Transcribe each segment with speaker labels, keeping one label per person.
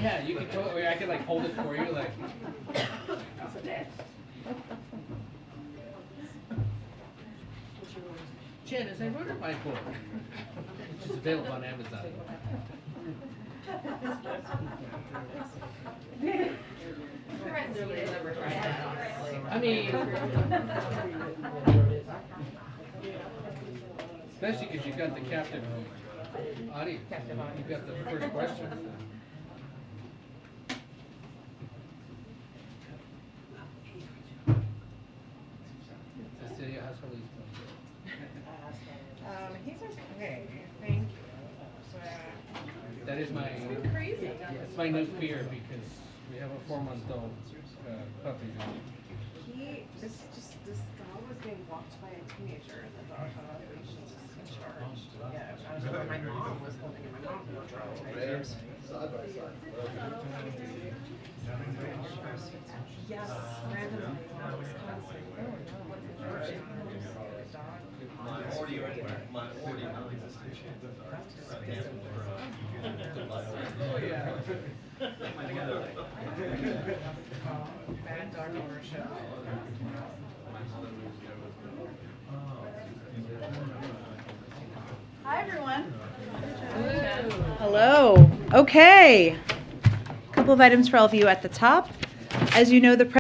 Speaker 1: Yeah, you can totally, I could like hold it for you, like. Janice, I wrote my book, which is available on Amazon. I mean, especially because you've got the captive audience. You've got the first questions. Cecilia, how's Holly's doing?
Speaker 2: He's okay. Thank you.
Speaker 1: That is my
Speaker 2: Crazy.
Speaker 1: that's my new fear because we have a 4-month-old puppy.
Speaker 2: He this dog was being walked by a teenager and the dog got off leash and was discharged. Yeah, I was over my mom was holding him. My mom was traumatized.
Speaker 3: Side by side.
Speaker 2: Yes, randomly in Wisconsin.
Speaker 3: My audio, my audio.
Speaker 1: Oh yeah.
Speaker 2: Bad dog ownership.
Speaker 4: Hi, everyone.
Speaker 1: Hello.
Speaker 4: Hello. Okay. A couple of items for all of you at the top. As you know, the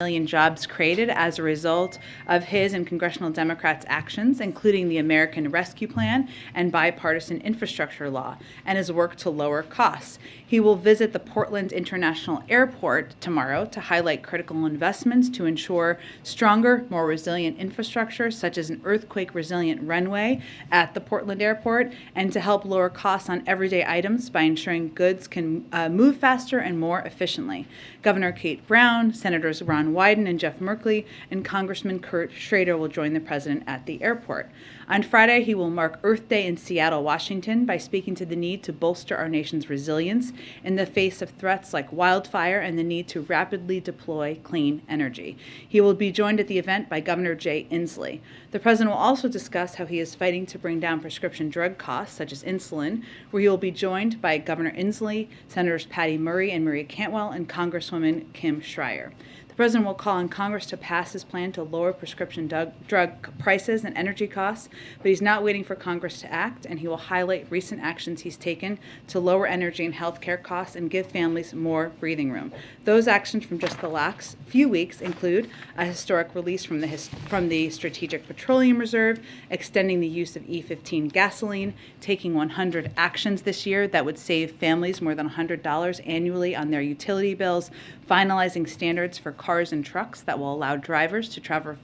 Speaker 4: million jobs created as a result of his and congressional Democrats' actions, including the American Rescue Plan and bipartisan infrastructure law, and his work to lower costs. He will visit the Portland International Airport tomorrow to highlight critical investments to ensure stronger, more resilient infrastructure, such as an earthquake-resilient runway at the Portland Airport, and to help lower costs on everyday items by ensuring goods can move faster and more efficiently. Governor Kate Brown, Senators Ron Wyden and Jeff Merkley, and Congressman Kurt Schrader will join the president at the airport. On Friday, he will mark Earth Day in Seattle, Washington, by speaking to the need to bolster our nation's resilience in the face of threats like wildfire and the need to rapidly deploy clean energy. He will be joined at the event by Governor Jay Inslee. The president will also discuss how he is fighting to bring down prescription drug costs, such as insulin, where he will be joined by Governor Inslee, Senators Patty Murray and Maria Cantwell, and Congresswoman Kim Schreier. The president will call on Congress to pass his plan to lower prescription drug prices and energy costs, but he's not waiting for Congress to act, and he will highlight recent actions he's taken to lower energy and health care costs and give families more breathing room. Those actions from just the last few weeks include a historic release from the Strategic Petroleum Reserve, extending the use of E15 gasoline, taking 100 actions this year that would save families more than $100 annually on their utility bills, finalizing standards for cars and trucks that will allow drivers to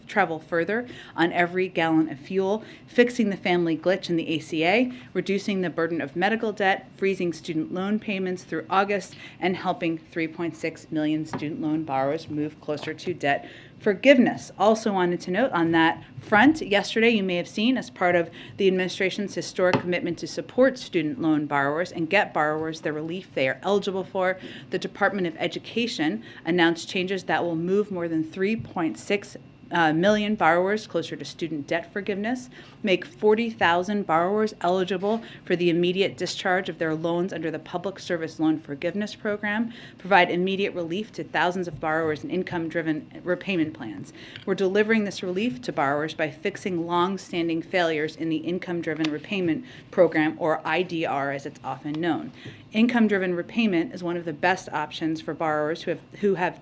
Speaker 4: travel further on every gallon of fuel, fixing the family glitch in the ACA, reducing the burden of medical debt, freezing student loan payments through August, and helping 3.6 million student loan borrowers move closer to debt forgiveness. Also wanted to note on that front, yesterday you may have seen, as part of the administration's historic commitment to support student loan borrowers and get borrowers the relief they are eligible for, the Department of Education announced changes that will move more than 3.6 million borrowers closer to student debt forgiveness, make 40,000 borrowers eligible for the immediate discharge of their loans under the Public Service Loan Forgiveness Program, provide immediate relief to thousands of borrowers in income-driven repayment plans. We're delivering this relief to borrowers by fixing long-standing failures in the Income-Driven Repayment Program, or IDR as it's often known. Income-driven repayment is one of the best options for borrowers who have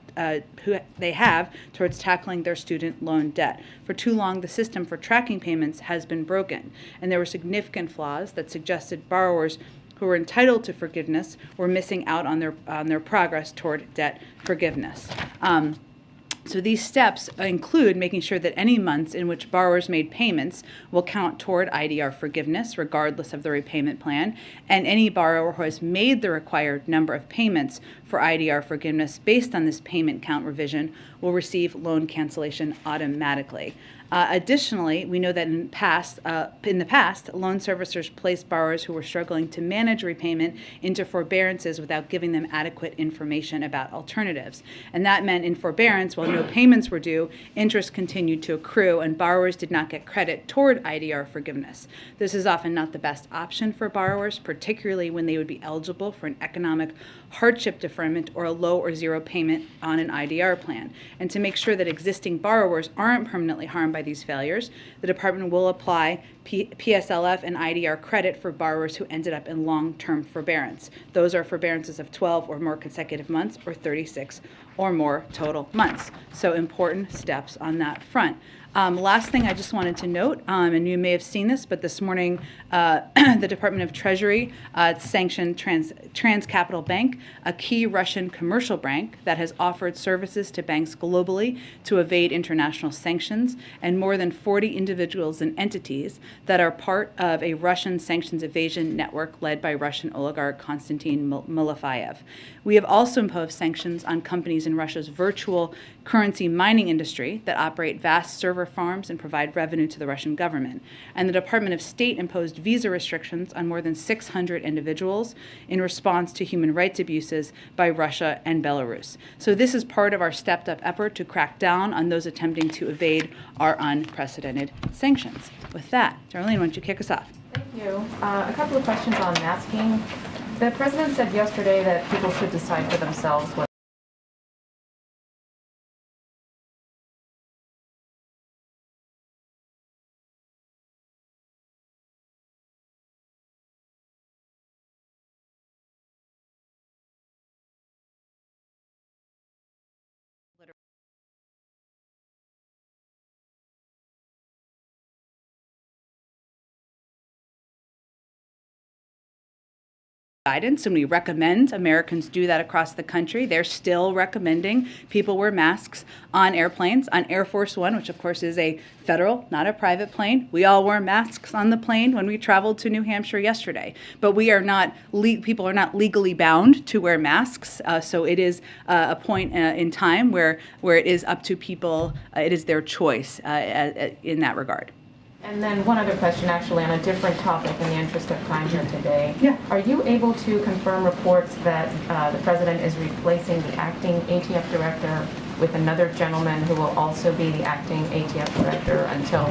Speaker 4: towards tackling their student loan debt. For too long, the system for tracking payments has been broken, and there were significant flaws that suggested borrowers who were entitled to forgiveness were missing out on their progress toward debt forgiveness. So these steps include making sure that any months in which borrowers made payments will count toward IDR forgiveness, regardless of the repayment plan, and any borrower who has made the required number of payments for IDR forgiveness based on this payment count revision will receive loan cancellation automatically. Additionally, we know that in the past, loan servicers placed borrowers who were struggling to manage repayment into forbearances without giving them adequate information about alternatives. And that meant in forbearance, while no payments were due, interest continued to accrue and borrowers did not get credit toward IDR forgiveness. This is often not the best option for borrowers, particularly when they would be eligible for an economic hardship deferment or a low or zero payment on an IDR plan. And to make sure that existing borrowers aren't permanently harmed by these failures, the department will apply PSLF and IDR credit for borrowers who ended up in long-term forbearance. Those are forbearances of 12 or more consecutive months or 36 or more total months. So important steps on that front. Last thing I just wanted to note, and you may have seen this, but this morning the Department of Treasury sanctioned Trans Capital Bank, a key Russian commercial bank that has offered services to banks globally to evade international sanctions, and more than 40 individuals and entities that are part of a Russian sanctions evasion network led by Russian oligarch Konstantin Malafeyev. We have also imposed sanctions on companies in Russia's virtual currency mining industry that operate vast server farms and provide revenue to the Russian government. And the Department of State imposed visa restrictions on more than 600 individuals in response to human rights abuses by Russia and Belarus. So this is part of our stepped-up effort to crack down on those attempting to evade our unprecedented sanctions. With that, Darlene, why don't you kick us off?
Speaker 5: Thank you. A couple of questions on masking. The president said yesterday that people should decide for themselves what
Speaker 4: guidance, and we recommend Americans do that across the country. They're still recommending people wear masks on airplanes. On Air Force One, which of course is a federal, not a private plane, we all wore masks on the plane when we traveled to New Hampshire yesterday. But we are not, people are not legally bound to wear masks. So it is a point in time where it is up to people, it is their choice in that regard.
Speaker 5: And then one other question, actually, on a different topic in the interest of time here today.
Speaker 4: Yeah.
Speaker 5: Are you able to confirm reports that the president is replacing the acting ATF director with another gentleman who will also be the acting ATF director until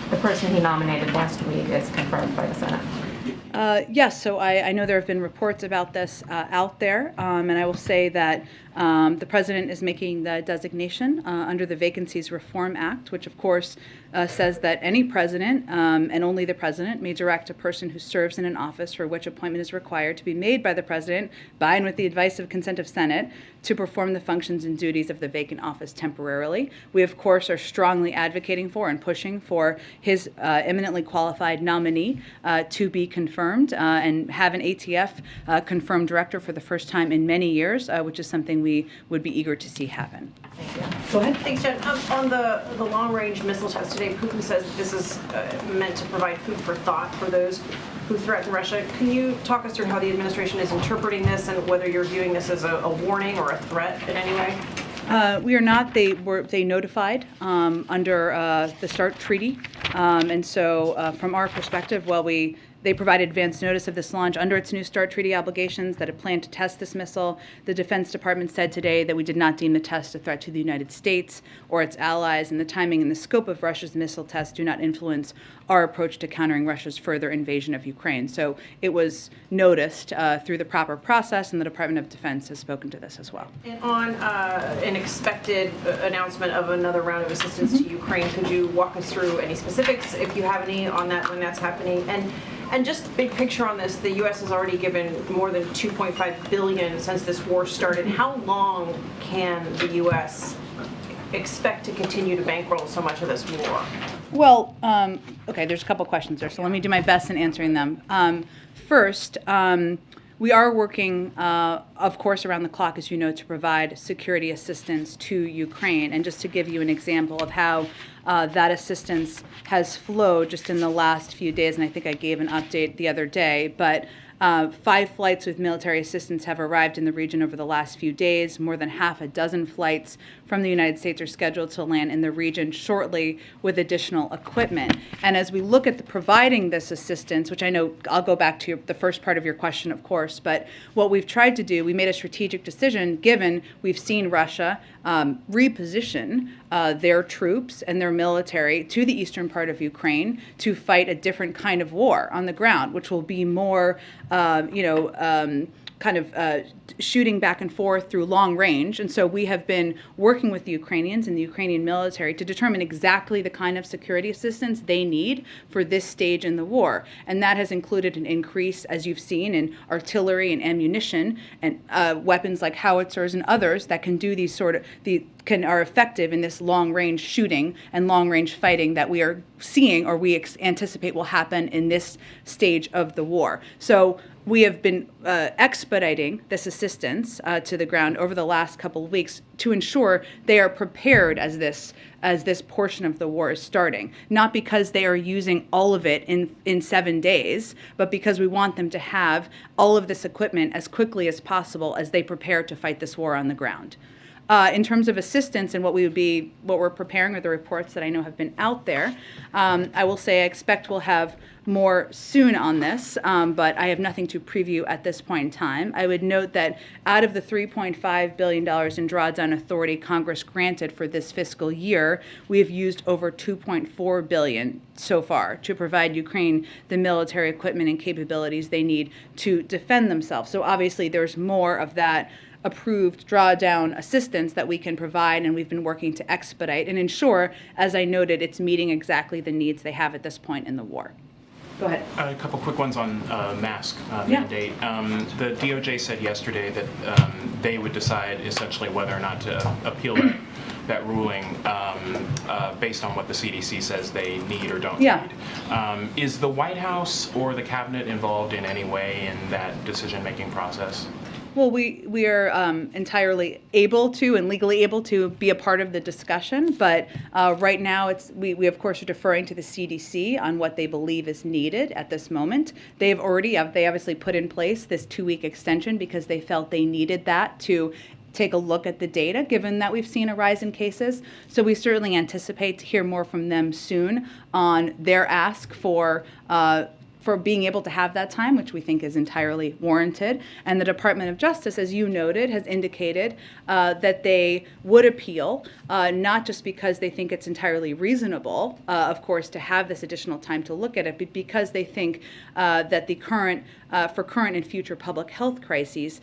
Speaker 5: the person he nominated last week is confirmed by the Senate?
Speaker 4: Yes, so I know there have been reports about this out there, and I will say that the president is making the designation under the Vacancies Reform Act, which of course says that any president and only the president may direct a person who serves in an office for which appointment is required to be made by the president by and with the advice of consent of Senate to perform the functions and duties of the vacant office temporarily. We of course are strongly advocating for and pushing for his eminently qualified nominee to be confirmed and have an ATF confirmed director for the first time in many years, which is something we would be eager to see happen.
Speaker 5: Thank you.
Speaker 4: Go ahead.
Speaker 2: Thanks, Jen. On the long-range missile test today, Putin says that this is meant to provide food for thought for those who threaten Russia. Can you talk us through how the administration is interpreting this and whether you're viewing this as a warning or a threat in any way?
Speaker 4: We are not. They notified under the START treaty, and so from our perspective, while they provided advance notice of this launch under its new START treaty obligations that it planned to test this missile. The Defense Department said today that we did not deem the test a threat to the United States or its allies, and the timing and the scope of Russia's missile test do not influence our approach to countering Russia's further invasion of Ukraine. So it was noticed through the proper process, and the Department of Defense has spoken to this as well.
Speaker 2: And on an expected announcement of another round of assistance to Ukraine, could you walk us through any specifics, if you have any, on that, when that's happening? And just big picture on this, the U.S. has already given more than $2.5 billion since this war started. How long can the U.S. expect to continue to bankroll so much of this war?
Speaker 4: Well, okay, there's a couple questions there, so let me do my best in answering them. First, we are working, of course, around the clock, as you know, to provide security assistance to Ukraine. And just to give you an example of how that assistance has flowed just in the last few days, and I think I gave an update the other day, but 5 flights with military assistance have arrived in the region over the last few days. More than half a dozen flights from the United States are scheduled to land in the region shortly with additional equipment. And as we look at providing this assistance, which I know I'll go back to the first part of your question, of course, but what we've tried to do, we made a strategic decision given we've seen Russia reposition their troops and their military to the eastern part of Ukraine to fight a different kind of war on the ground, which will be more, shooting back and forth through long range. And so we have been working with the Ukrainians and the Ukrainian military to determine exactly the kind of security assistance they need for this stage in the war. And that has included an increase, as you've seen, in artillery and ammunition and weapons like howitzers and others that can do these are effective in this long-range shooting and long-range fighting that we are seeing or we anticipate will happen in this stage of the war. So we have been expediting this assistance to the ground over the last couple of weeks to ensure they are prepared as this portion of the war is starting. Not because they are using all of it in 7 days, but because we want them to have all of this equipment as quickly as possible as they prepare to fight this war on the ground. In terms of assistance and what we're preparing, or the reports that I know have been out there, I will say I expect we'll have more soon on this, but I have nothing to preview at this point in time. I would note that out of the $3.5 billion in drawdown authority Congress granted for this fiscal year, we have used over $2.4 billion so far to provide Ukraine the military equipment and capabilities they need to defend themselves. So obviously there's more of that approved drawdown assistance that we can provide, and we've been working to expedite and ensure, as I noted, it's meeting exactly the needs they have at this point in the war. Go ahead.
Speaker 6: A couple quick ones on mask mandate. The DOJ said yesterday that they would decide essentially whether or not to appeal that ruling based on what the CDC says they need or don't need. Is the White House or the cabinet involved in any way in that decision-making process?
Speaker 4: Well, we are entirely able to and legally able to be a part of the discussion, but right now we of course are deferring to the CDC on what they believe is needed at this moment. They obviously put in place this 2-week extension because they felt they needed that to take a look at the data, given that we've seen a rise in cases. So we certainly anticipate to hear more from them soon on their ask for being able to have that time, which we think is entirely warranted. And the Department of Justice, as you noted, has indicated that they would appeal, not just because they think it's entirely reasonable, of course, to have this additional time to look at it, but because they think that for current and future public health crises,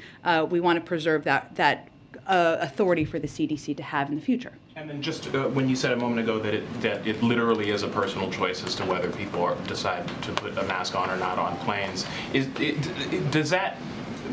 Speaker 4: we want to preserve that authority for the CDC to have in the future.
Speaker 6: And then just when you said a moment ago that it literally is a personal choice as to whether people decide to put a mask on or not on planes, does that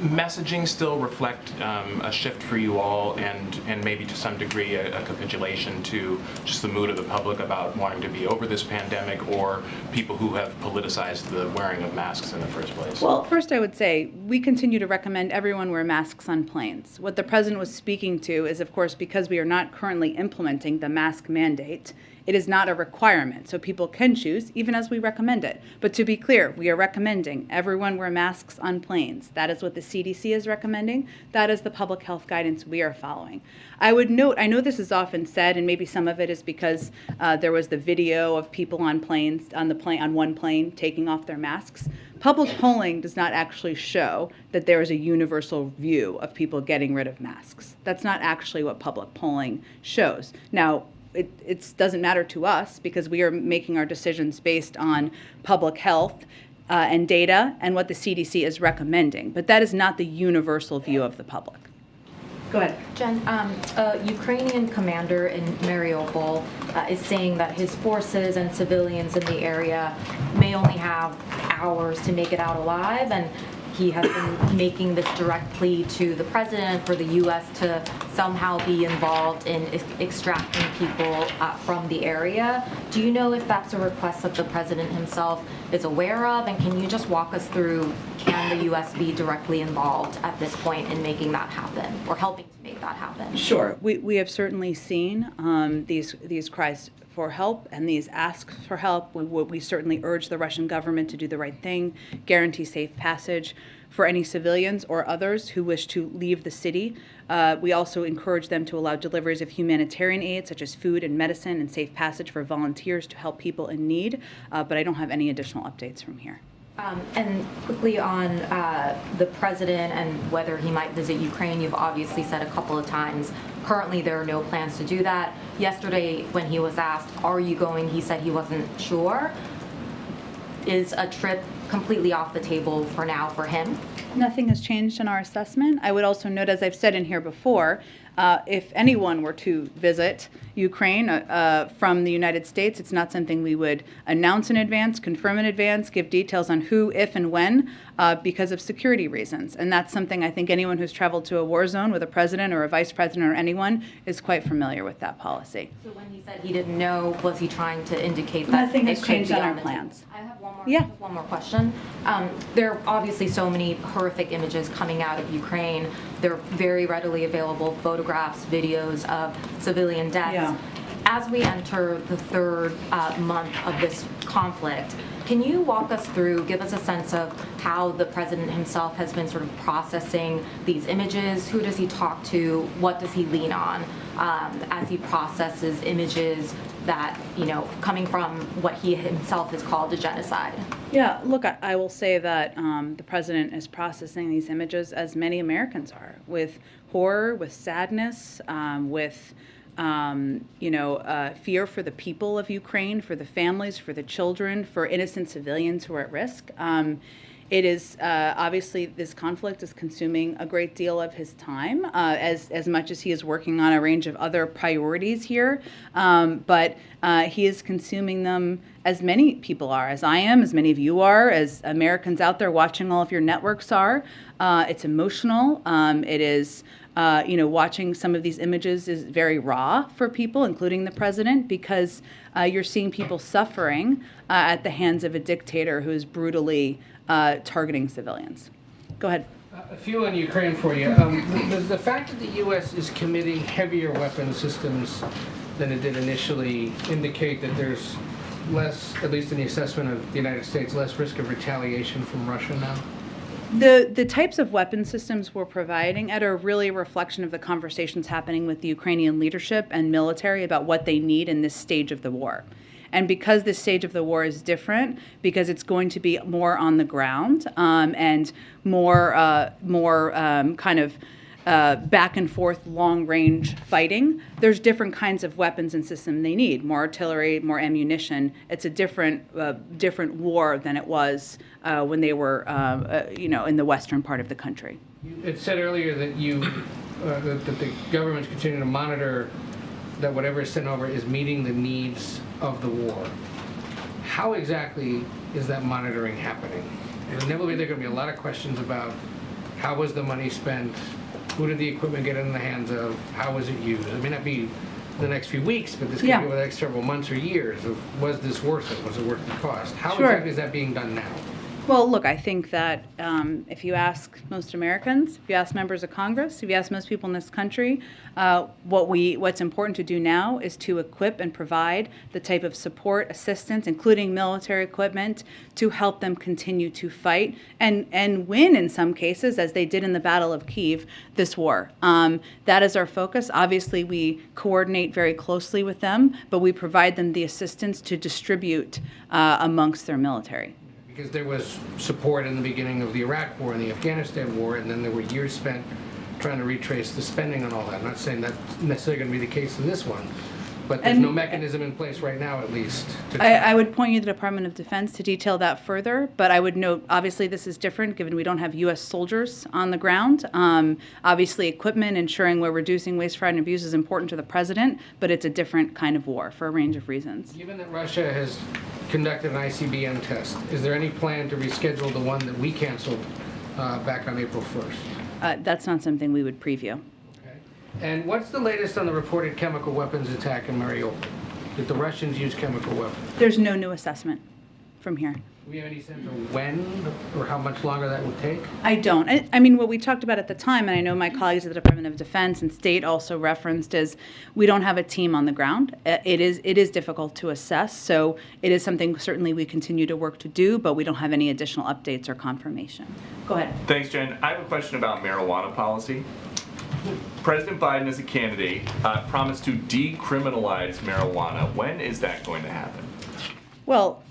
Speaker 6: messaging still reflect a shift for you all and maybe to some degree a capitulation to just the mood of the public about wanting to be over this pandemic, or people who have politicized the wearing of masks in the first place?
Speaker 4: Well, first I would say we continue to recommend everyone wear masks on planes. What the President was speaking to is, of course, because we are not currently implementing the mask mandate, it is not a requirement, so people can choose, even as we recommend it. But to be clear, we are recommending everyone wear masks on planes. That is what the CDC is recommending. That is the public health guidance we are following. I would note, I know this is often said, and maybe some of it is because there was the video of people on one plane taking off their masks. Public polling does not actually show that there is a universal view of people getting rid of masks. That's not actually what public polling shows. Now, it doesn't matter to us because we are making our decisions based on public health and data and what the CDC is recommending. But that is not the universal view of the public. Go ahead.
Speaker 7: Jen, a Ukrainian commander in Mariupol is saying that his forces and civilians in the area may only have hours to make it out alive, and he has been making this direct plea to the president for the U.S. to somehow be involved in extracting people from the area. Do you know if that's a request that the president himself is aware of? And can you just walk us through, can the U.S. be directly involved at this point in making that happen, or helping to make that happen?
Speaker 4: Sure. We have certainly seen these cries for help and these asks for help. We certainly urge the Russian government to do the right thing, guarantee safe passage for any civilians or others who wish to leave the city. We also encourage them to allow deliveries of humanitarian aid, such as food and medicine, and safe passage for volunteers to help people in need. But I don't have any additional updates from here.
Speaker 7: And quickly on the president and whether he might visit Ukraine, you've obviously said a couple of times, currently there are no plans to do that. Yesterday, when he was asked, are you going, he said he wasn't sure. Is a trip completely off the table for now for him?
Speaker 4: Nothing has changed in our assessment. I would also note, as I've said in here before, if anyone were to visit Ukraine from the United States, it's not something we would announce in advance, confirm in advance, give details on who, if, and when, because of security reasons. And that's something I think anyone who's traveled to a war zone with a president or a vice president or anyone is quite familiar with that policy.
Speaker 7: So when he said he didn't know, was he trying to indicate that
Speaker 4: nothing has
Speaker 7: it could
Speaker 4: changed
Speaker 7: be
Speaker 4: on our
Speaker 7: the
Speaker 4: plans?
Speaker 7: I have one more,
Speaker 4: Yeah.
Speaker 7: just one more question. There are obviously so many horrific images coming out of Ukraine. They're very readily available photographs, videos of civilian deaths.
Speaker 4: Yeah.
Speaker 7: As we enter the third month of this conflict, can you walk us through, give us a sense of how the president himself has been sort of processing these images? Who does he talk to? What does he lean on as he processes images that, you know, coming from what he himself has called a genocide?
Speaker 4: Yeah, look, I will say that the president is processing these images, as many Americans are, with horror, with sadness, with fear for the people of Ukraine, for the families, for the children, for innocent civilians who are at risk. It is obviously this conflict is consuming a great deal of his time, as much as he is working on a range of other priorities here. But he is consuming them, as many people are, as I am, as many of you are, as Americans out there watching all of your networks are. It's emotional. It is. Watching some of these images is very raw for people, including the president, because you're seeing people suffering at the hands of a dictator who is brutally targeting civilians. Go ahead.
Speaker 1: A few on Ukraine for you. The fact that the U.S. is committing heavier weapon systems than it did initially indicate that there's less, at least in the assessment of the United States, less risk of retaliation from Russia now?
Speaker 4: The types of weapon systems we're providing are really a reflection of the conversations happening with the Ukrainian leadership and military about what they need in this stage of the war. And because this stage of the war is different, because it's going to be more on the ground and more kind of back and forth long range fighting, there's different kinds of weapons and systems they need, more artillery, more ammunition. It's a different war than it was when they were in the western part of the country.
Speaker 1: It said earlier that that the government's continuing to monitor that whatever is sent over is meeting the needs of the war. How exactly is that monitoring happening? And inevitably there are going to be a lot of questions about how was the money spent, who did the equipment get in the hands of, how was it used? It may not be the next few weeks, but this could be over the next several months or years of, was this worth it? Was it worth the cost? How exactly is that being done now?
Speaker 4: Well, look, I think that if you ask most Americans, if you ask members of Congress, if you ask most people in this country, what's important to do now is to equip and provide the type of support, assistance, including military equipment, to help them continue to fight and win in some cases, as they did in the Battle of Kyiv, this war. That is our focus. Obviously, we coordinate very closely with them, but we provide them the assistance to distribute amongst their military.
Speaker 1: Because there was support in the beginning of the Iraq War and the Afghanistan War, and then there were years spent trying to retrace the spending on all that. I'm not saying that's necessarily going to be the case in this one, but there's no mechanism in place right now, at least.
Speaker 4: I would point you to the Department of Defense to detail that further, but I would note, obviously, this is different given we don't have U.S. soldiers on the ground. Obviously, equipment, ensuring we're reducing waste, fraud, and abuse is important to the president, but it's a different kind of war for a range of reasons.
Speaker 1: Given that Russia has conducted an ICBM test, is there any plan to reschedule the one that we canceled back on April 1st.
Speaker 4: That's not something we would preview.
Speaker 1: Okay. And what's the latest on the reported chemical weapons attack in Mariupol? Did the Russians use chemical weapons?
Speaker 4: There's no new assessment from here.
Speaker 1: Do we have any sense of when or how much longer that would take?
Speaker 4: I don't. I mean, what we talked about at the time, and I know my colleagues at the Department of Defense and State also referenced, is we don't have a team on the ground. It is difficult to assess, so it is something certainly we continue to work to do, but we don't have any additional updates or confirmation. Go ahead.
Speaker 8: Thanks, Jen. I have a question about marijuana policy. President Biden, as a candidate, promised to decriminalize marijuana. When is that going to happen?
Speaker 4: Well,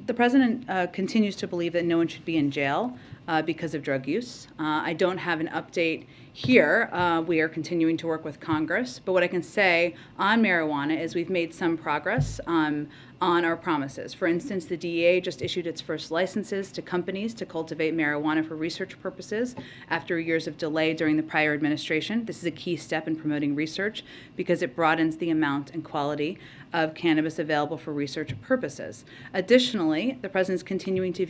Speaker 4: the president continues to believe that no one should be in jail because of drug use. I don't have an update here. We are continuing to work with Congress, but what I can say on marijuana is we've made some progress on our promises. For instance, the DEA just issued its first licenses to companies to cultivate marijuana for research purposes after years of delay during the prior administration. This is a key step in promoting research because it broadens the amount and quality of cannabis available for research purposes. Additionally, the president's continuing to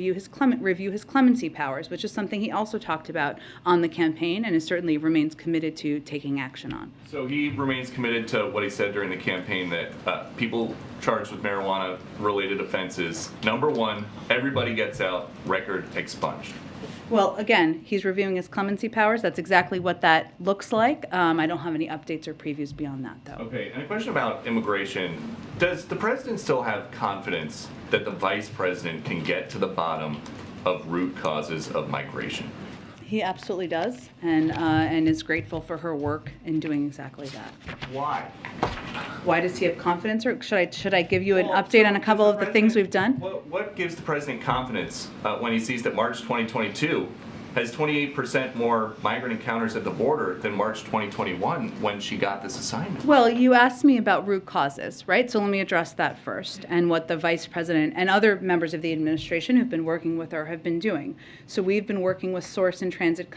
Speaker 4: review his clemency powers, which is something he also talked about on the campaign and is certainly remains committed to taking action on.
Speaker 8: So he remains committed to what he said during the campaign, that people charged with marijuana-related offenses, number one, everybody gets out, record expunged.
Speaker 4: Well, again, he's reviewing his clemency powers. That's exactly what that looks like. I don't have any updates or previews beyond that, though.
Speaker 8: Okay, and a question about immigration. Does the president still have confidence that the vice president can get to the bottom of root causes of migration?
Speaker 4: He absolutely does, and is grateful for her work in doing exactly that.
Speaker 8: Why?
Speaker 4: Why does he have confidence, or should I give you an update on a couple of the things we've done?
Speaker 8: What gives the president confidence when he sees that March 2022 has 28% more migrant encounters at the border than March 2021 when she got this assignment?
Speaker 4: Well, you asked me about root causes, right? So let me address that first, and what the vice president and other members of the administration who've been working with her have been doing. So we've been working with source and transit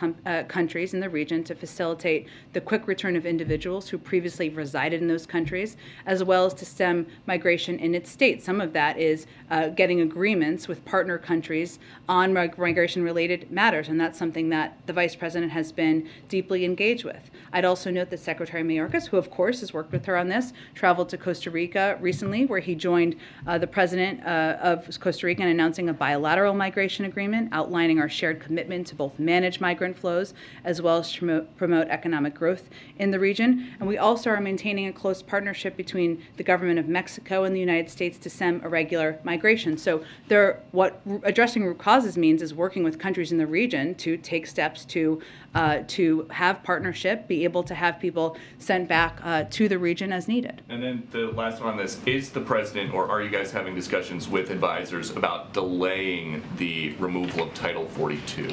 Speaker 4: countries in the region to facilitate the quick return of individuals who previously resided in those countries, as well as to stem migration in its state. Some of that is getting agreements with partner countries on migration-related matters, and that's something that the vice president has been deeply engaged with. I'd also note that Secretary Mayorkas, who of course has worked with her on this, traveled to Costa Rica recently, where he joined the president of Costa Rica in announcing a bilateral migration agreement outlining our shared commitment to both manage migrant flows as well as promote economic growth in the region. And we also are maintaining a close partnership between the government of Mexico and the United States to stem irregular migration. So what addressing root causes means is working with countries in the region to take steps to have partnership, be able to have people sent back to the region as needed.
Speaker 8: And then the last one on this, is the president, or are you guys having discussions with advisors about delaying the removal of Title 42?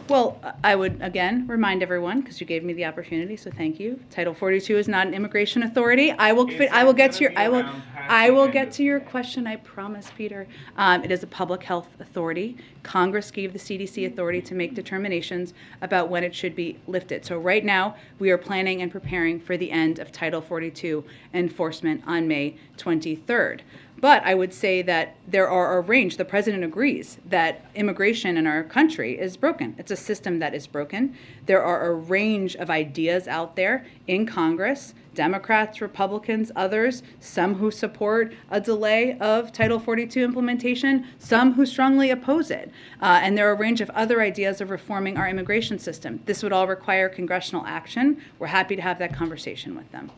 Speaker 4: Well, I would, again, remind everyone, because you gave me the opportunity, so thank you. Title 42 is not an immigration authority. I will get to your question, I promise, Peter. It is a public health authority. Congress gave the CDC authority to make determinations about when it should be lifted. So right now, we are planning and preparing for the end of Title 42 enforcement on May 23rd. But I would say that there are a range. The president agrees that immigration in our country is broken. It's a system that is broken. There are a range of ideas out there in Congress, Democrats, Republicans, others, some who support a delay of Title 42 implementation, some who strongly oppose it. And there are a range of other ideas of reforming our immigration system. This would all require congressional action. We're happy to have that conversation with them.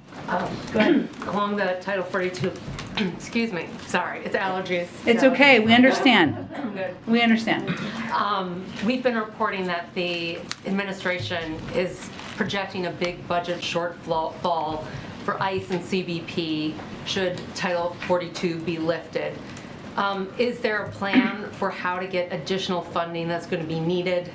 Speaker 5: Go ahead. Along the Title 42, excuse me, sorry, it's allergies.
Speaker 4: It's
Speaker 5: so-
Speaker 4: okay, we understand.
Speaker 5: Good.
Speaker 4: We understand.
Speaker 5: We've been reporting that the administration is projecting a big budget shortfall for ICE and CBP should Title 42 be lifted. Is there a plan for how to get additional funding that's going to be needed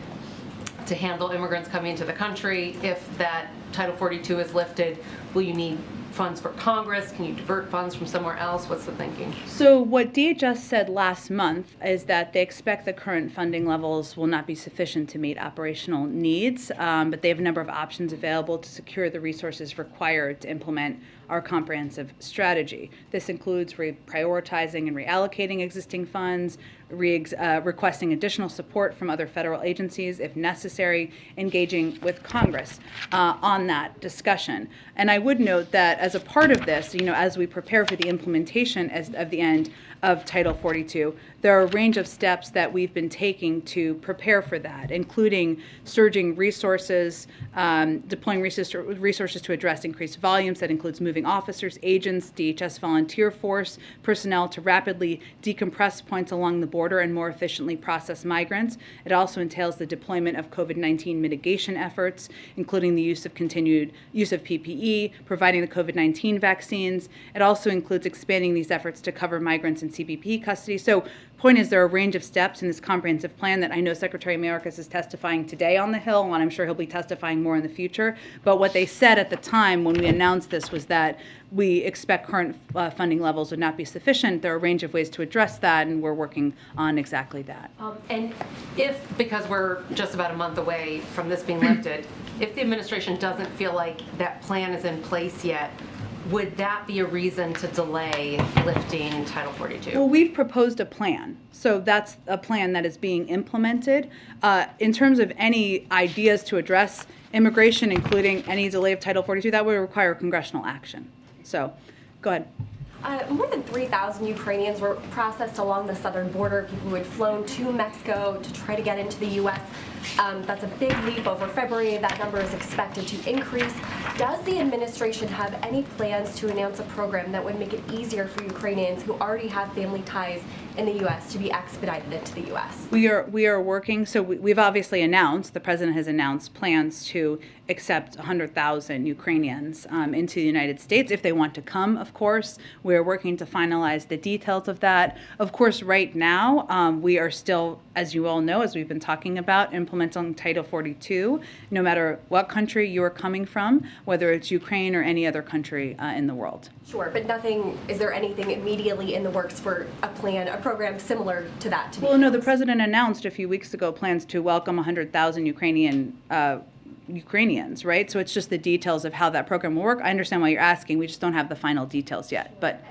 Speaker 5: to handle immigrants coming into the country? If that Title 42 is lifted, will you need
Speaker 9: funds for Congress? Can you divert funds from somewhere else? What's the thinking?
Speaker 4: So what DHS said last month is that they expect the current funding levels will not be sufficient to meet operational needs, but they have a number of options available to secure the resources required to implement our comprehensive strategy. This includes reprioritizing and reallocating existing funds, requesting additional support from other federal agencies if necessary, engaging with Congress on that discussion. And I would note that as a part of this, as we prepare for the implementation of the end of Title 42, there are a range of steps that we've been taking to prepare for that, including surging resources, deploying resources to address increased volumes. That includes moving officers, agents, DHS volunteer force, personnel to rapidly decompress points along the border and more efficiently process migrants. It also entails the deployment of COVID-19 mitigation efforts, including the use of PPE, providing the COVID-19 vaccines. It also includes expanding these efforts to cover migrants in CBP custody. So point is, there are a range of steps in this comprehensive plan that I know Secretary Mayorkas is testifying today on the Hill, and I'm sure he'll be testifying more in the future. But what they said at the time when we announced this was that we expect current funding levels would not be sufficient. There are a range of ways to address that, and we're working on exactly that.
Speaker 9: And if, because we're just about a month away from this being lifted, if the administration doesn't feel like that plan is in place yet, would that be a reason to delay lifting Title 42?
Speaker 4: Well, we've proposed a plan. So that's a plan that is being implemented. In terms of any ideas to address immigration, including any delay of Title 42, that would require congressional action. So go ahead.
Speaker 10: More than 3,000 Ukrainians were processed along the southern border, people who had flown to Mexico to try to get into the U.S. That's a big leap over February. That number is expected to increase. Does the administration have any plans to announce a program that would make it easier for Ukrainians who already have family ties in the U.S. to be expedited into the U.S.?
Speaker 4: We are working. So we've obviously announced, the president has announced plans to accept 100,000 Ukrainians into the United States if they want to come, of course. We're working to finalize the details of that. Of course, right now, we are still, as you all know, as we've been talking about, implementing Title 42, no matter what country you are coming from, whether it's Ukraine or any other country in the world.
Speaker 10: Sure, but nothing, is there anything immediately in the works for a plan, a program similar to that?
Speaker 4: Well, no, the president announced a few weeks ago plans to welcome 100,000 Ukrainians, right? So it's just the details of how that program will work. I understand why you're asking. We just don't have the final details yet. But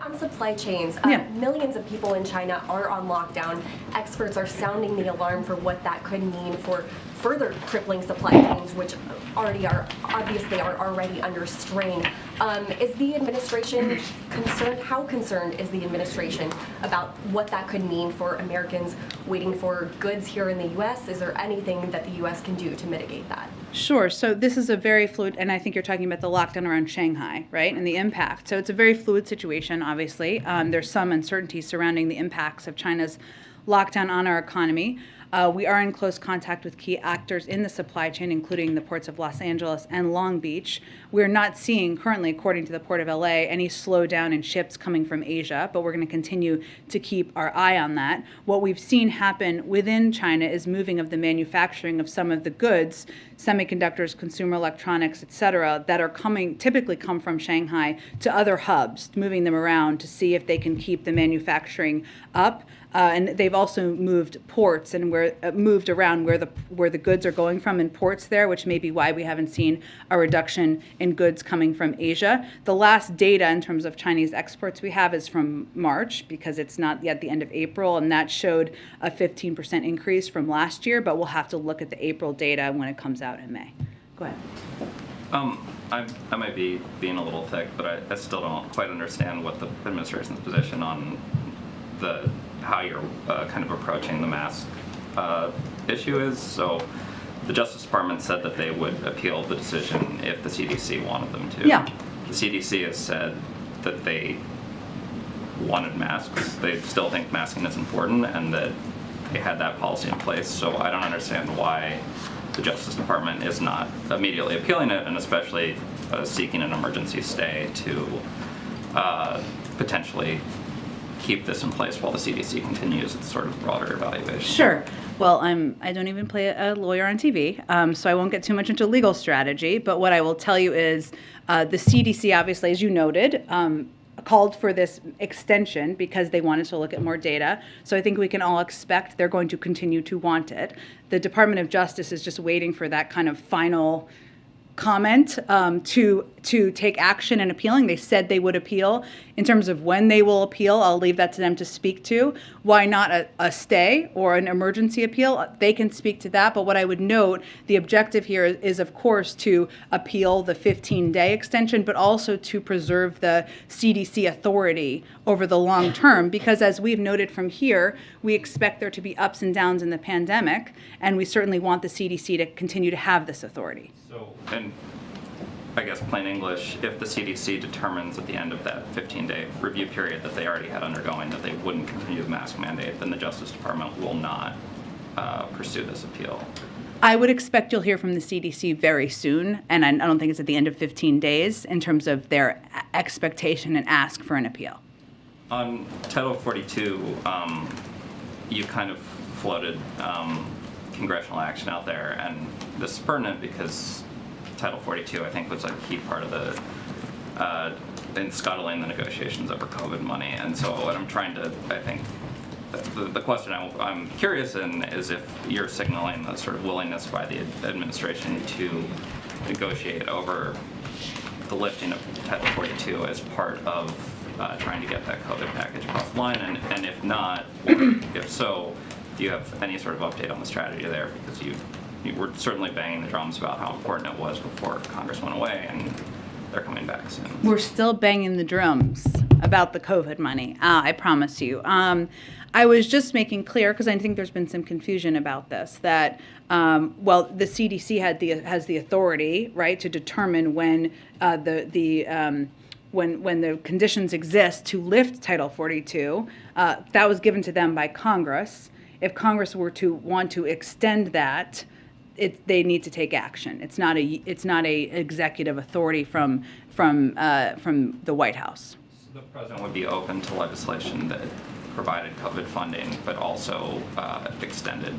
Speaker 10: on supply chains, millions of people in China are on lockdown. Experts are sounding the alarm for what that could mean for further crippling supply chains, which are already under strain. Is the administration concerned? How concerned is the administration about what that could mean for Americans waiting for goods here in the U.S.? Is there anything that the U.S. can do to mitigate that?
Speaker 4: Sure. So this is a very fluid, and I think you're talking about the lockdown around Shanghai, right, and the impact. So it's a very fluid situation, obviously. There's some uncertainty surrounding the impacts of China's lockdown on our economy. We are in close contact with key actors in the supply chain, including the ports of Los Angeles and Long Beach. We're not seeing currently, according to the Port of LA, any slowdown in ships coming from Asia, but we're going to continue to keep our eye on that. What we've seen happen within China is moving of the manufacturing of some of the goods, semiconductors, consumer electronics, et cetera, that are typically come from Shanghai to other hubs, moving them around to see if they can keep the manufacturing up. And they've also moved ports and moved around where the goods are going from in ports there, which may be why we haven't seen a reduction in goods coming from Asia. The last data in terms of Chinese exports we have is from March, because it's not yet the end of April, and that showed a 15% increase from last year, but we'll have to look at the April data when it comes out in May. Go ahead.
Speaker 11: I might be being a little thick, but I still don't quite understand what the administration's position on how you're kind of approaching the mask issue is. So the Justice Department said that they would appeal the decision if the CDC wanted them to.
Speaker 4: Yeah.
Speaker 11: The CDC has said that they wanted masks. They still think masking is important and that they had that policy in place. So I don't understand why the Justice Department is not immediately appealing it, and especially seeking an emergency stay to potentially keep this in place while the CDC continues its sort of broader evaluation?
Speaker 4: Sure. Well, I don't even play a lawyer on TV, so I won't get too much into legal strategy. But what I will tell you is the CDC, obviously, as you noted, called for this extension because they wanted to look at more data. So I think we can all expect they're going to continue to want it. The Department of Justice is just waiting for that kind of final comment to take action and appealing. They said they would appeal. In terms of when they will appeal, I'll leave that to them to speak to. Why not a stay or an emergency appeal? They can speak to that. But what I would note, the objective here is of course to appeal the 15-day extension, but also to preserve the CDC authority over the long term. Because as we've noted from here, we expect there to be ups and downs in the pandemic, and we certainly want the CDC to continue to have this authority.
Speaker 11: So, and I guess plain English, if the CDC determines at the end of that 15-day review period that they already had undergoing that they wouldn't continue the mask mandate, then the Justice Department will not pursue this appeal.
Speaker 4: I would expect you'll hear from the CDC very soon, and I don't think it's at the end of 15 days in terms of their expectation and ask for an appeal.
Speaker 11: On Title 42, you kind of floated congressional action out there, and this is pertinent because Title 42, I think, was a key part of the in scuttling the negotiations over COVID money. And so what I'm trying to, I think, the question I'm curious in is if you're signaling a sort of willingness by the administration to negotiate over the lifting of Title 42 as part of trying to get that COVID package across the line, and if not, or if so, do you have any sort of update on the strategy there? Because you were certainly banging the drums about how important it was before Congress went away, and they're coming back soon.
Speaker 4: We're still banging the drums about the COVID money, I promise you. I was just making clear, because I think there's been some confusion about this, that, well, the CDC has the authority, right, to determine when when the conditions exist to lift Title 42. That was given to them by Congress. If Congress were to want to extend that, they need to take action. It's not a executive authority from the White House.
Speaker 11: So the president would be open to legislation that provided COVID funding, but also extended.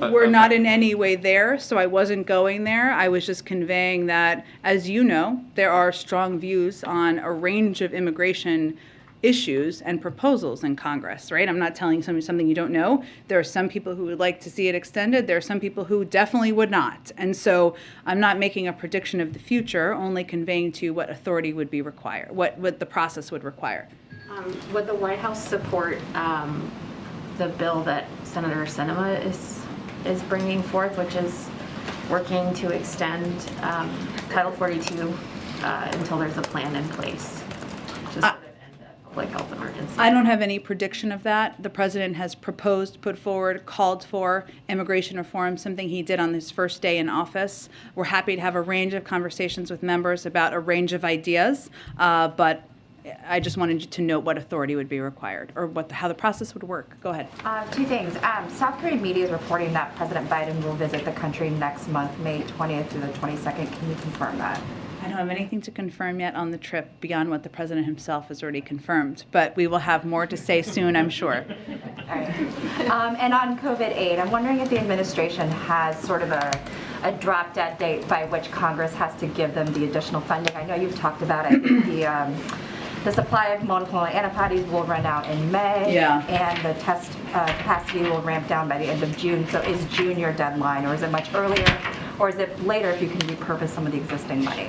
Speaker 4: We're not in any way there, so I wasn't going there. I was just conveying that, as you know, there are strong views on a range of immigration issues and proposals in Congress, right? I'm not telling you something you don't know. There are some people who would like to see it extended. There are some people who definitely would not. And so I'm not making a prediction of the future, only conveying to you what authority would be required, what the process would require.
Speaker 5: Would the White House support the bill that Senator Sinema is bringing forth, which is working to extend Title 42 until there's a plan in place? Public health emergency.
Speaker 4: I don't have any prediction of that. The president has proposed, put forward, called for immigration reform, something he did on his first day in office. We're happy to have a range of conversations with members about a range of ideas, but I just wanted you to note what authority would be required or how the process would work. Go ahead.
Speaker 12: Two things. South Korean media is reporting that President Biden will visit the country next month, May 20th through the 22nd. Can you confirm that?
Speaker 4: I don't have anything to confirm yet on the trip beyond what the president himself has already confirmed, but we will have more to say soon, I'm sure.
Speaker 12: All right. And on COVID aid, I'm wondering if the administration has sort of a drop dead date by which Congress has to give them the additional funding. I know you've talked about, I think, the supply of monoclonal antibodies will run out in May, and the test capacity will ramp down by the end of June. So is June your deadline, or is it much earlier, or is it later if you can repurpose some of the existing money?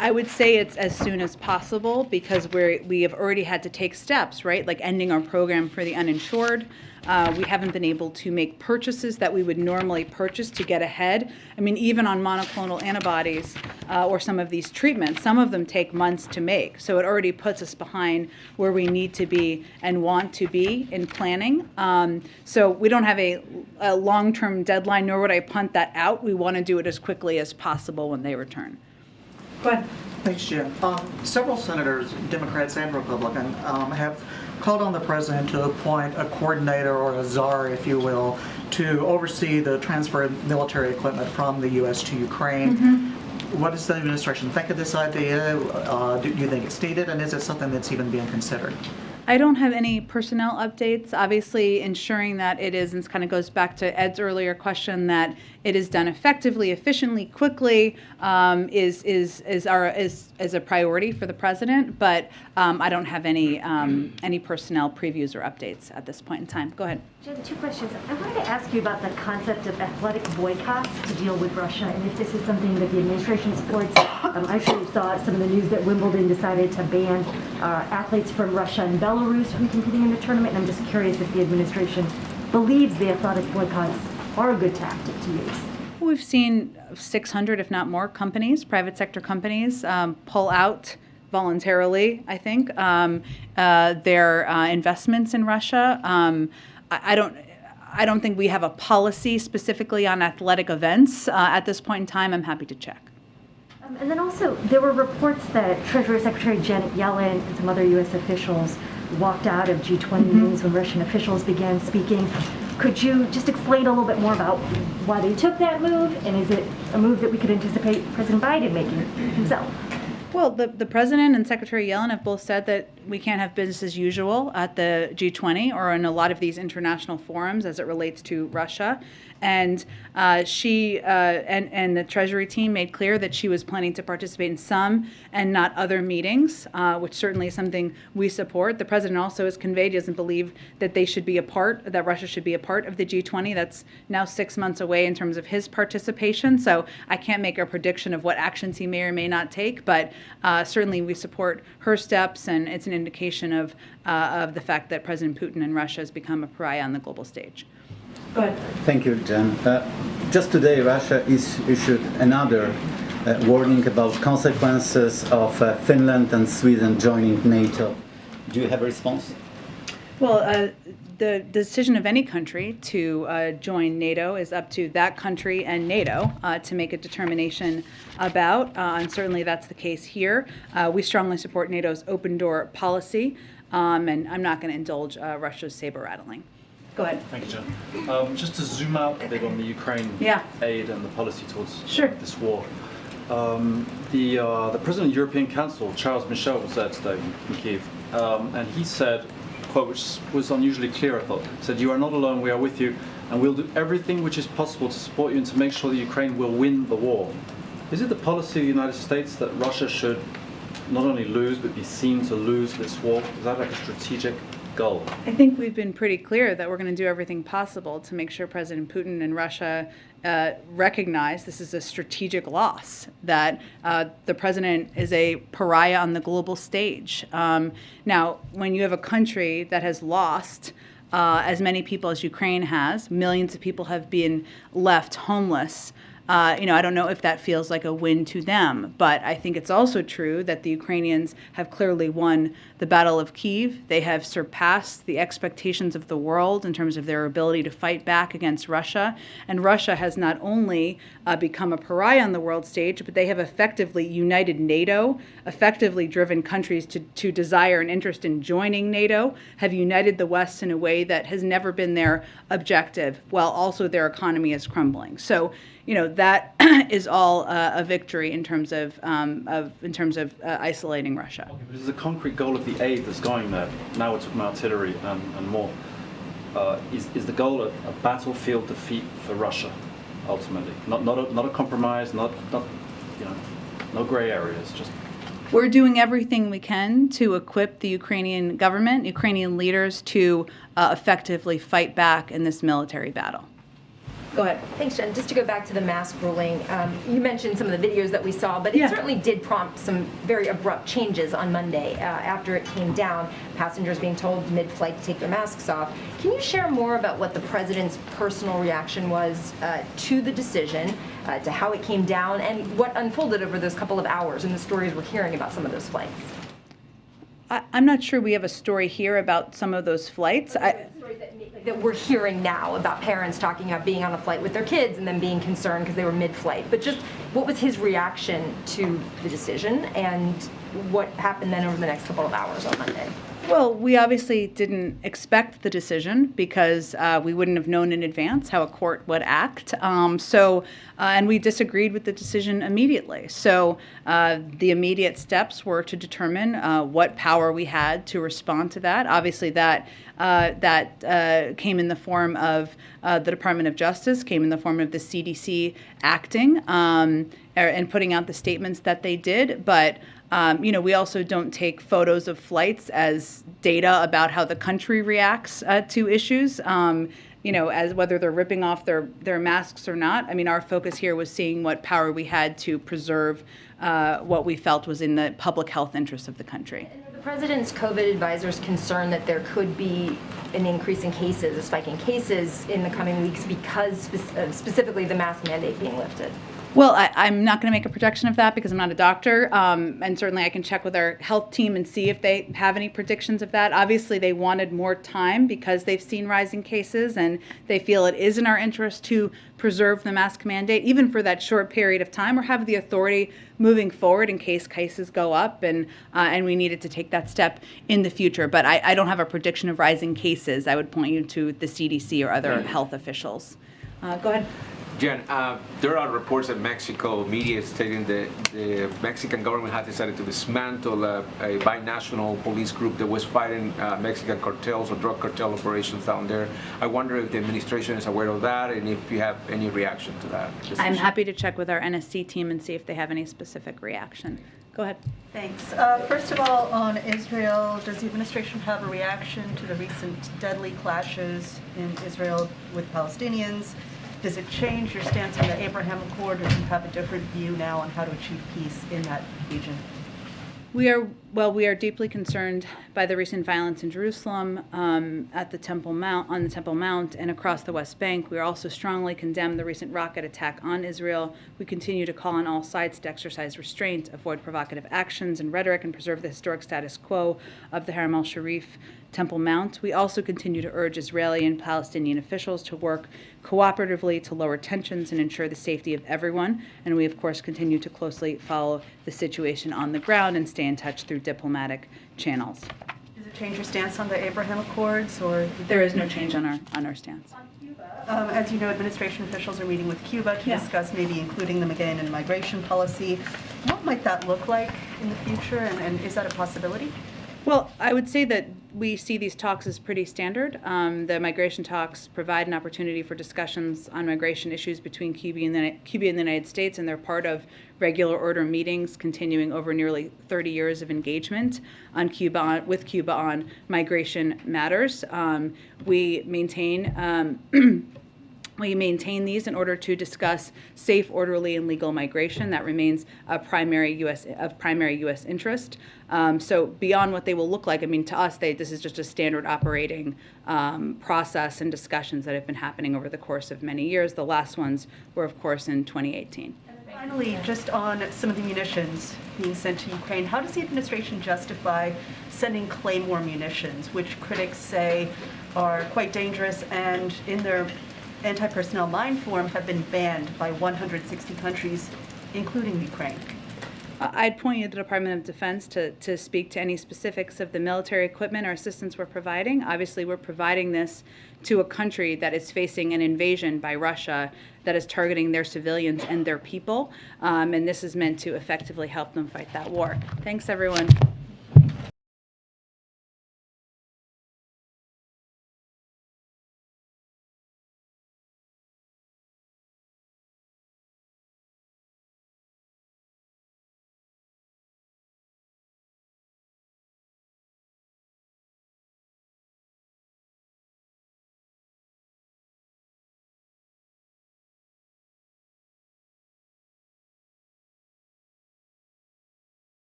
Speaker 4: I would say it's as soon as possible because we have already had to take steps, right? Like ending our program for the uninsured. We haven't been able to make purchases that we would normally purchase to get ahead. I mean, even on monoclonal antibodies or some of these treatments, some of them take months to make. So it already puts us behind where we need to be and want to be in planning. So we don't have a long-term deadline, nor would I punt that out. We want to do it as quickly as possible when they return. Go ahead.
Speaker 13: Thanks, Jim. Several senators, Democrats and Republican, have called on the president to appoint a coordinator or a czar, if you will, to oversee the transfer of military equipment from the U.S. to Ukraine. What does the administration think of this idea? Do you think it's needed, and is it something that's even being considered?
Speaker 4: I don't have any personnel updates. Obviously, ensuring that it is, and this kind of goes back to Ed's earlier question, that it is done effectively, efficiently, quickly, is a priority for the president. But I don't have any personnel previews or updates at this point in time. Go ahead.
Speaker 14: Jen, 2 questions. I wanted to ask you about the concept of athletic boycotts to deal with Russia, and if this is something that the administration supports. I actually saw some of the news that Wimbledon decided to ban athletes from Russia and Belarus from competing in the tournament, and I'm just curious if the administration believes the athletic boycotts are a good tactic to use.
Speaker 4: We've seen 600, if not more, companies, private sector companies, pull out voluntarily, I think, their investments in Russia. I don't think we have a policy specifically on athletic events at this point in time. I'm happy to check.
Speaker 14: And then also, there were reports that Treasury Secretary Janet Yellen and some other U.S. officials walked out of G20 meetings when Russian officials began speaking. Could you just explain a little bit more about why they took that move, and is it a move that we could anticipate President Biden making himself?
Speaker 4: Well, the president and Secretary Yellen have both said that we can't have business as usual at the G20 or in a lot of these international forums as it relates to Russia. And she and the Treasury team made clear that she was planning to participate in some and not other meetings, which certainly is something we support. The president also has conveyed he doesn't believe that that Russia should be a part of the G20. That's now 6 months away in terms of his participation. So I can't make a prediction of what actions he may or may not take, but certainly we support her steps, and it's an indication of the fact that President Putin and Russia has become a pariah on the global stage. Go ahead.
Speaker 15: Thank you, Jen. Just today, Russia issued another warning about consequences of Finland and Sweden joining NATO. Do you have a response?
Speaker 4: Well, the decision of any country to join NATO is up to that country and NATO to make a determination about, and certainly that's the case here. We strongly support NATO's open door policy, and I'm not going to indulge Russia's saber rattling. Go ahead.
Speaker 16: Thank you, Jen. Just to zoom out a bit on the Ukraine aid and the policy towards this war. The President of the European Council, Charles Michel, was there today in Kyiv, and he said, quote, which was unusually clear, I thought, said, "You are not alone, we are with you, and we'll do everything which is possible to support you and to make sure that Ukraine will win the war." Is it the policy of the United States that Russia should not only lose, but be seen to lose this war? Is that like a strategic goal?
Speaker 4: I think we've been pretty clear that we're going to do everything possible to make sure President Putin and Russia recognize this is a strategic loss, that the president is a pariah on the global stage. Now, when you have a country that has lost as many people as Ukraine has, millions of people have been left homeless, I don't know if that feels like a win to them, but I think it's also true that the Ukrainians have clearly won the Battle of Kyiv. They have surpassed the expectations of the world in terms of their ability to fight back against Russia. And Russia has not only become a pariah on the world stage, but they have effectively united NATO, effectively driven countries to desire and interest in joining NATO, have united the West in a way that has never been their objective, while also their economy is crumbling. So, that is all a victory in terms of isolating Russia.
Speaker 16: Okay, but is the concrete goal of the aid that's going there, now we're talking about artillery and more, is the goal a battlefield defeat for Russia, ultimately? Not a compromise, not no gray areas, just...
Speaker 4: We're doing everything we can to equip the Ukrainian government, Ukrainian leaders to effectively fight back in this military battle. Go ahead.
Speaker 10: Thanks, Jen. Just to go back to the mask ruling, you mentioned some of the videos that we saw, but it certainly did prompt some very abrupt changes on Monday after it came down, passengers being told mid-flight to take their masks off. Can you share more about what the president's personal reaction was to the decision, to how it came down, and what unfolded over those couple of hours and the stories we're hearing about some of those flights?
Speaker 4: I'm not sure we have a story here about some of those flights.
Speaker 10: that we're hearing now about parents talking about being on a flight with their kids and then being concerned because they were mid-flight. But just what was his reaction to the decision and what happened then over the next couple of hours on Monday?
Speaker 4: Well, we obviously didn't expect the decision because we wouldn't have known in advance how a court would act. And we disagreed with the decision immediately. So the immediate steps were to determine what power we had to respond to that. Obviously, that came in the form of the Department of Justice, came in the form of the CDC acting and putting out the statements that they did. But we also don't take photos of flights as data about how the country reacts to issues, as whether they're ripping off their masks or not. I mean, our focus here was seeing what power we had to preserve what we felt was in the public health interest of the country.
Speaker 10: The president's COVID advisors concerned that there could be an increase in cases, a spike in cases in the coming weeks because specifically the mask mandate being lifted.
Speaker 4: Well, I'm not going to make a projection of that because I'm not a doctor, and certainly I can check with our health team and see if they have any predictions of that. Obviously, they wanted more time because they've seen rising cases, and they feel it is in our interest to preserve the mask mandate, even for that short period of time, or have the authority moving forward in case cases go up, and we needed to take that step in the future. But I don't have a prediction of rising cases. I would point you to the CDC or other health officials. Go ahead.
Speaker 17: Jen, there are reports that Mexico media is stating that the Mexican government has decided to dismantle a binational police group that was fighting Mexican cartels or drug cartel operations down there. I wonder if the administration is aware of that and if you have any reaction to that.
Speaker 4: I'm happy to check with our NSC team and see if they have any specific reaction. Go ahead.
Speaker 18: Thanks. First of all, on Israel, does the administration have a reaction to the recent deadly clashes in Israel with Palestinians? Does it change your stance on the Abraham Accord, or do you have a different view now on how to achieve peace in that region?
Speaker 4: We are deeply concerned by the recent violence in Jerusalem, at the Temple Mount, on the Temple Mount, and across the West Bank. We also strongly condemn the recent rocket attack on Israel. We continue to call on all sides to exercise restraint, avoid provocative actions and rhetoric, and preserve the historic status quo of the Haram al-Sharif Temple Mount. We also continue to urge Israeli and Palestinian officials to work cooperatively to lower tensions and ensure the safety of everyone. And we, of course, continue to closely follow the situation on the ground and stay in touch through diplomatic channels.
Speaker 18: Does it change your stance on the Abraham Accords, or?
Speaker 4: There is no change on our stance.
Speaker 18: As you know, administration officials are meeting with Cuba to discuss maybe including them again in migration policy. What might that look like in the future, and is that a possibility?
Speaker 4: Well, I would say that we see these talks as pretty standard. The migration talks provide an opportunity for discussions on migration issues between Cuba and the United States, and they're part of regular order meetings continuing over nearly 30 years of engagement on with Cuba on migration matters. We maintain these in order to discuss safe, orderly, and legal migration. That remains a primary U.S. interest. So beyond what they will look like, I mean, to us, this is just a standard operating process and discussions that have been happening over the course of many years. The last ones were, of course, in 2018.
Speaker 18: And finally, just on some of the munitions being sent to Ukraine, how does the administration justify sending Claymore munitions, which critics say are quite dangerous and in their anti-personnel mine form have been banned by 160 countries, including Ukraine?
Speaker 4: I'd point you to the Department of Defense to speak to any specifics of the military equipment or assistance we're providing. Obviously, we're providing this to a country that is facing an invasion by Russia that is targeting their civilians and their people, and this is meant to effectively help them fight that war. Thanks, everyone.